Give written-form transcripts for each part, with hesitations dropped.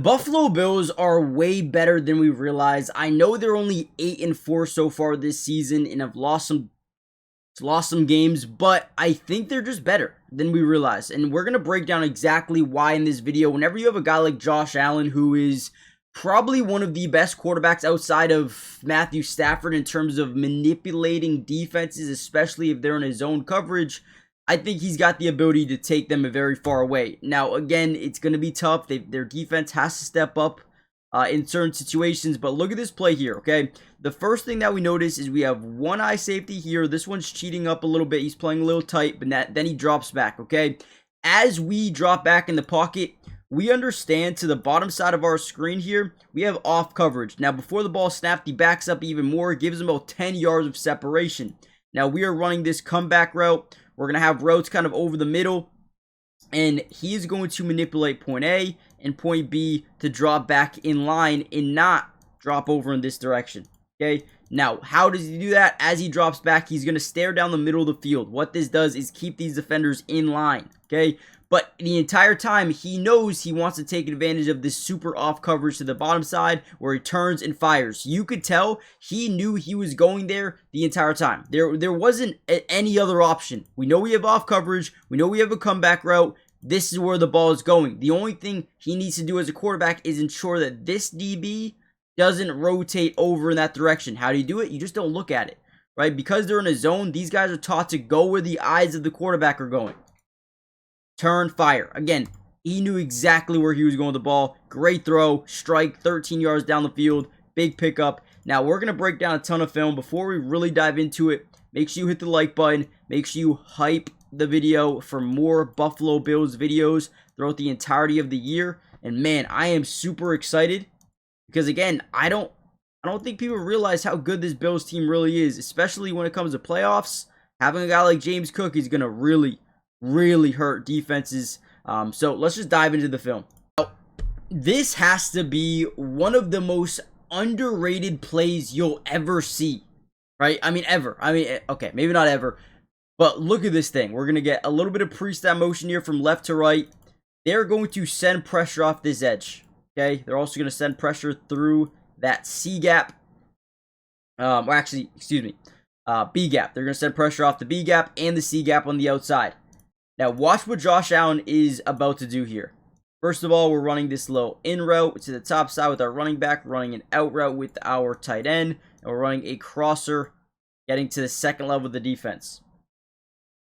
Buffalo Bills are way better than we realize. I know they're only 8-4 so far this season and have lost some games, but I think they're just better than we realize. And we're going to break down exactly why in this video. Whenever you have a guy like Josh Allen, who is probably one of the best quarterbacks outside of Matthew Stafford in terms of manipulating defenses, especially if they're in his zone coverage, I think he's got the ability to take them very far away. Now, again, it's going to be tough. Their defense has to step up in certain situations, but look at this play here, okay? The first thing that we notice is we have one eye safety here. This one's cheating up a little bit. He's playing a little tight, but then he drops back, okay? As we drop back in the pocket, we understand to the bottom side of our screen here, we have off coverage. Now, before the ball snapped, he backs up even more, gives him about 10 yards of separation. Now, we are running this comeback route. We're going to have routes kind of over the middle, and he is going to manipulate point A and point B to drop back in line and not drop over in this direction, okay? Now, how does he do that? As he drops back, he's going to stare down the middle of the field. What this does is keep these defenders in line, okay? But the entire time, he knows he wants to take advantage of this super off coverage to the bottom side where he turns and fires. You could tell he knew he was going there the entire time. There wasn't any other option. We know we have off coverage. We know we have a comeback route. This is where the ball is going. The only thing he needs to do as a quarterback is ensure that this DB doesn't rotate over in that direction. How do you do it? You just don't look at it, right? Because they're in a zone, these guys are taught to go where the eyes of the quarterback are going. Turn, fire. Again, he knew exactly where he was going with the ball. Great throw, strike, 13 yards down the field, big pickup. Now, we're going to break down a ton of film. Before we really dive into it, make sure you hit the like button. Make sure you hype the video for more Buffalo Bills videos throughout the entirety of the year. And man, I am super excited because, again, I don't think people realize how good this Bills team really is, especially when it comes to playoffs. Having a guy like James Cook is going to really hurt defenses. So let's just dive into the film. Now, this has to be one of the most underrated plays you'll ever see, right? I mean, ever. I mean, okay, maybe not ever, but look at this thing. We're going to get a little bit of pre-snap motion here from left to right. They're going to send pressure off this edge, okay? They're also going to send pressure through that C gap. Or actually, excuse me, B gap. They're going to send pressure off the B gap and the C gap on the outside. Now, watch what Josh Allen is about to do here. First of all, we're running this low in route to the top side with our running back, running an out route with our tight end, and we're running a crosser, getting to the second level of the defense.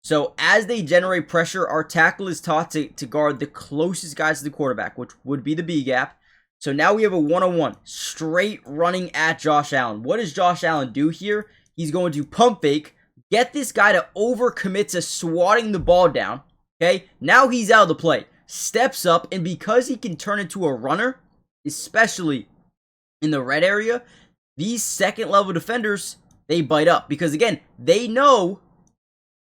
So, as they generate pressure, our tackle is taught to guard the closest guys to the quarterback, which would be the B gap. So, now we have a one-on-one, straight running at Josh Allen. What does Josh Allen do here? He's going to pump fake, get this guy to overcommit to swatting the ball down, okay? Now he's out of the play. Steps up, and because he can turn into a runner, especially in the red area, these second-level defenders, they bite up. Because, again, they know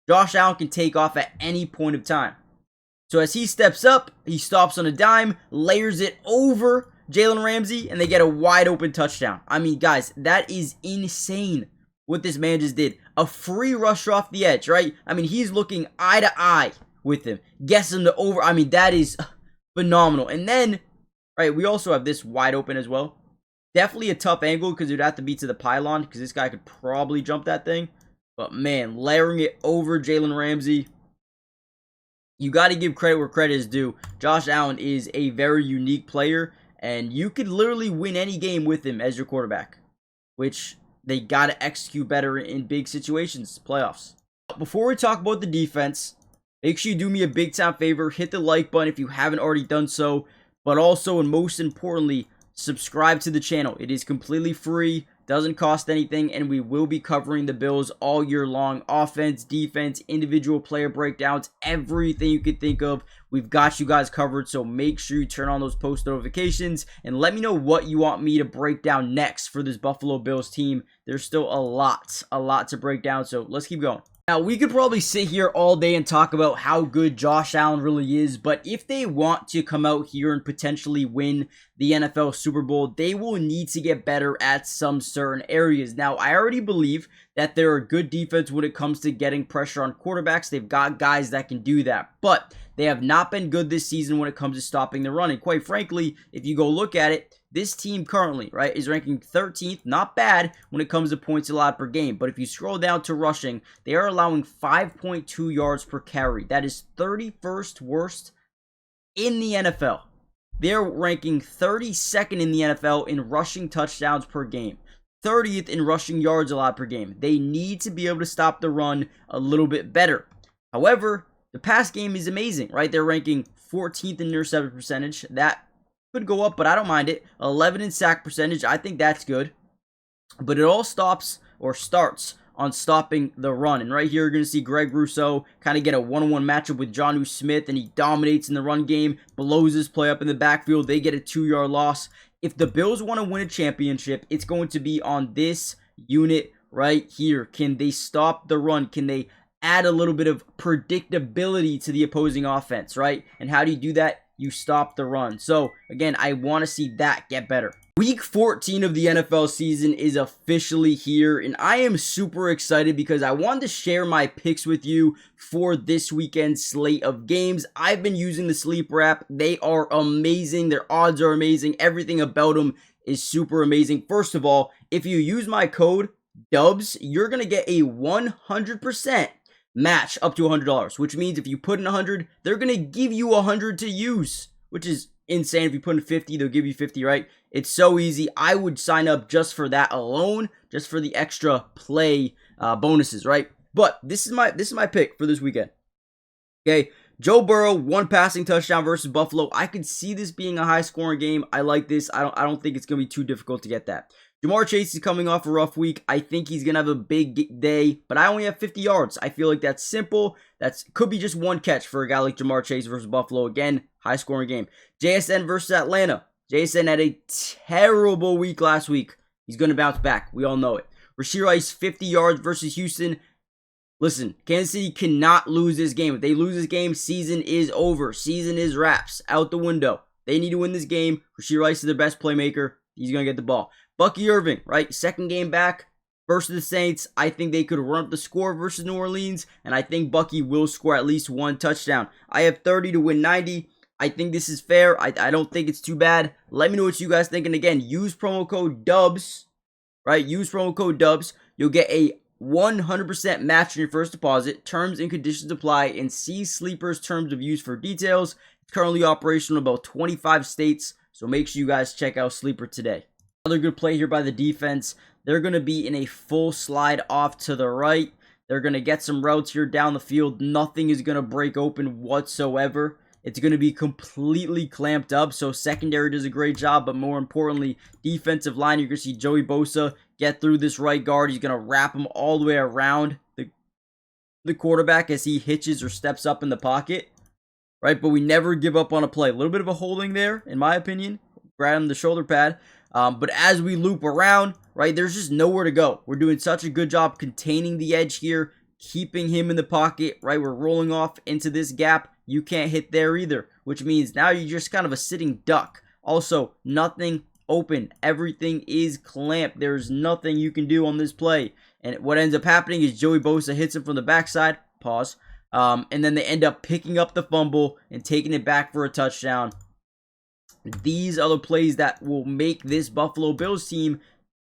Josh Allen can take off at any point of time. So as he steps up, he stops on a dime, layers it over Jalen Ramsey, and they get a wide-open touchdown. I mean, guys, that is insane what this man just did. A free rush off the edge, right? I mean, he's looking eye to eye with him. Gets him to over. I mean, that is phenomenal. And then, right, we also have this wide open as well. Definitely a tough angle because it would have to be to the pylon because this guy could probably jump that thing. But, man, layering it over Jalen Ramsey. You got to give credit where credit is due. Josh Allen is a very unique player, and you could literally win any game with him as your quarterback, which they got to execute better in big situations, playoffs. Before we talk about the defense, make sure you do me a big time favor. Hit the like button if you haven't already done so. But also, and most importantly, subscribe to the channel. It is completely free, doesn't cost anything, and we will be covering the Bills all year long. Offense, defense, individual player breakdowns, everything you could think of. We've got you guys covered, so make sure you turn on those post notifications and let me know what you want me to break down next for this Buffalo Bills team. There's still a lot to break down, so let's keep going. Now, we could probably sit here all day and talk about how good Josh Allen really is, but if they want to come out here and potentially win the NFL Super Bowl, they will need to get better at some certain areas. Now, I already believe that they're a good defense when it comes to getting pressure on quarterbacks. They've got guys that can do that, but They have not been good this season when it comes to stopping the run. And quite frankly, if you go look at it, this team currently, right, is ranking 13th, not bad when it comes to points allowed per game. But if you scroll down to rushing, they are allowing 5.2 yards per carry. That is 31st worst in the NFL. They're ranking 32nd in the NFL in rushing touchdowns per game. 30th in rushing yards allowed per game. They need to be able to stop the run a little bit better. However, the pass game is amazing, right? They're ranking 14th in interception percentage. That could go up, but I don't mind it. 11 in sack percentage. I think that's good. But it all stops or starts on stopping the run. And right here, you're going to see Greg Rousseau kind of get a one-on-one matchup with Jonnu Smith, and he dominates in the run game, blows his play up in the backfield. They get a 2-yard loss. If the Bills want to win a championship, it's going to be on this unit right here. Can they stop the run? Can they add a little bit of predictability to the opposing offense, right? And how do you do that? You stop the run. So, again, I want to see that get better. Week 14 of the NFL season is officially here, and I am super excited because I wanted to share my picks with you for this weekend's slate of games. I've been using the Sleeper app. They are amazing. Their odds are amazing. Everything about them is super amazing. First of all, if you use my code DUBS, you're going to get a 100% match up to $100, which means if you put in 100, they're going to give you 100 to use, which is insane. If you put in 50, they'll give you 50, right? It's so easy. I would sign up just for that alone, just for the extra play bonuses, right? But this is my pick for this weekend. Okay, Joe Burrow, 1 passing touchdown versus Buffalo. I could see this being a high-scoring game. I like this. I don't think it's going to be too difficult to get that. Ja'Marr Chase is coming off a rough week. I think he's going to have a big day, but I only have 50 yards. I feel like that's simple. That could be just one catch for a guy like Ja'Marr Chase versus Buffalo. Again, high-scoring game. JSN versus Atlanta. JSN had a terrible week last week. He's going to bounce back. We all know it. Rashee Rice, 50 yards versus Houston. Listen, Kansas City cannot lose this game. If they lose this game, season is over. Season is wraps. Out the window. They need to win this game. Rashee Rice is their best playmaker. He's going to get the ball. Bucky Irving, right? Second game back versus the Saints. I think they could run up the score versus New Orleans, and I think Bucky will score at least 1 touchdown. I have 30 to win 90. I think this is fair. I don't think it's too bad. Let me know what you guys think. And again, use promo code DUBS, right? Use promo code DUBS. You'll get a 100% match on your first deposit. Terms and conditions apply, and see Sleeper's terms of use for details. It's currently operational in about 25 states, so make sure you guys check out Sleeper today. Another good play here by the defense. They're going to be in a full slide off to the right. They're going to get some routes here down the field. Nothing is going to break open whatsoever. It's going to be completely clamped up, so secondary does a great job, but more importantly, defensive line, you're going to see Joey Bosa get through this right guard. He's going to wrap him all the way around the quarterback as he hitches or steps up in the pocket, right? But we never give up on a play. A little bit of a holding there, in my opinion. Grab him the shoulder pad. But as we loop around, right, there's just nowhere to go. We're doing such a good job containing the edge here, keeping him in the pocket, right? We're rolling off into this gap. You can't hit there either, which means now you're just kind of a sitting duck. Also, nothing open. Everything is clamped. There's nothing you can do on this play. And what ends up happening is Joey Bosa hits him from the backside. Pause. And then they end up picking up the fumble and taking it back for a touchdown. These are the plays that will make this Buffalo Bills team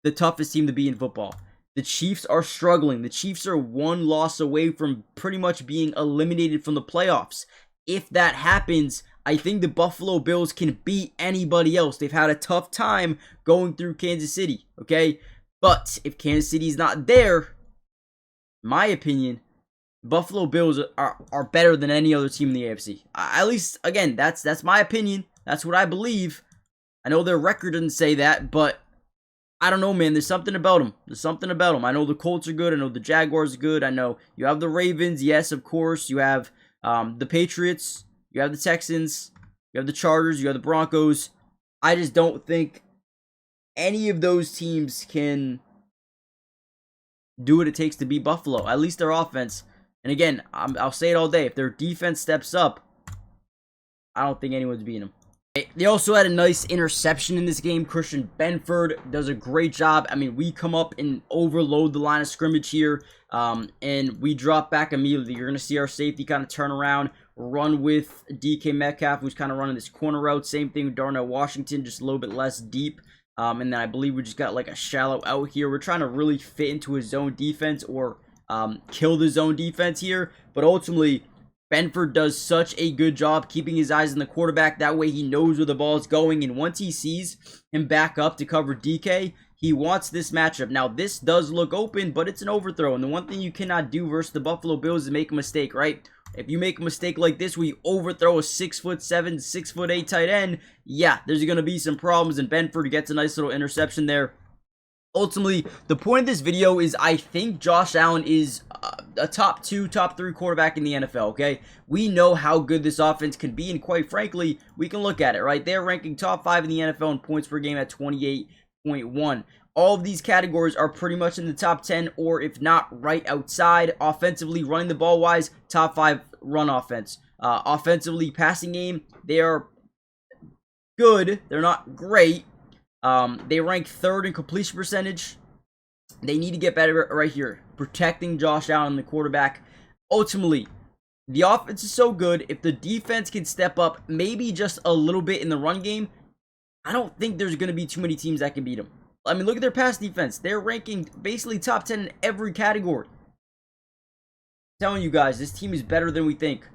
the toughest team to beat in football. The Chiefs are struggling. The Chiefs are 1 loss away from pretty much being eliminated from the playoffs. If that happens, I think the Buffalo Bills can beat anybody else. They've had a tough time going through Kansas City, okay? But if Kansas City is not there, in my opinion, Buffalo Bills are better than any other team in the AFC. At least, again, that's my opinion. That's what I believe. I know their record doesn't say that, but I don't know, man. There's something about them. There's something about them. I know the Colts are good. I know the Jaguars are good. I know you have the Ravens. Yes, of course. You have the Patriots. You have the Texans. You have the Chargers. You have the Broncos. I just don't think any of those teams can do what it takes to beat Buffalo. At least their offense. And again, I'll say it all day. If their defense steps up, I don't think anyone's beating them. They also had a nice interception in this game. Christian Benford does a great job. I mean, we come up and overload the line of scrimmage here, and we drop back immediately. You're going to see our safety kind of turn around. run with DK Metcalf, who's kind of running this corner route. Same thing with Darnell Washington, just a little bit less deep. And then I believe we just got like a shallow out here. We're trying to really fit into a zone defense or kill the zone defense here. But ultimately, Benford does such a good job keeping his eyes on the quarterback. That way he knows where the ball is going. And once he sees him back up to cover DK, he wants this matchup. Now, this does look open, but it's an overthrow. And the one thing you cannot do versus the Buffalo Bills is make a mistake, right? If you make a mistake like this where you overthrow a 6'7", 6'8" tight end, yeah, there's going to be some problems. And Benford gets a nice little interception there. Ultimately, the point of this video is I think Josh Allen is a top 2, top 3 quarterback in the NFL, okay? We know how good this offense can be, and quite frankly, we can look at it, right? They're ranking top 5 in the NFL in points per game at 28.1. All of these categories are pretty much in the top 10, or if not, right outside. Offensively, running the ball wise, top 5 run offense. Offensively, passing game, they are good. They're not great. They rank 3rd in completion percentage. They need to get better right here, protecting Josh Allen, the quarterback. Ultimately, the offense is so good. If the defense can step up maybe just a little bit in the run game, I don't think there's going to be too many teams that can beat them. I mean, look at their pass defense. They're ranking basically top 10 in every category. I'm telling you guys, this team is better than we think.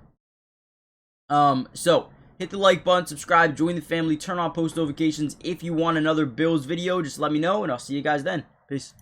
So hit the like button, subscribe, join the family, turn on post notifications. If you want another Bills video, just let me know, and I'll see you guys then. Peace.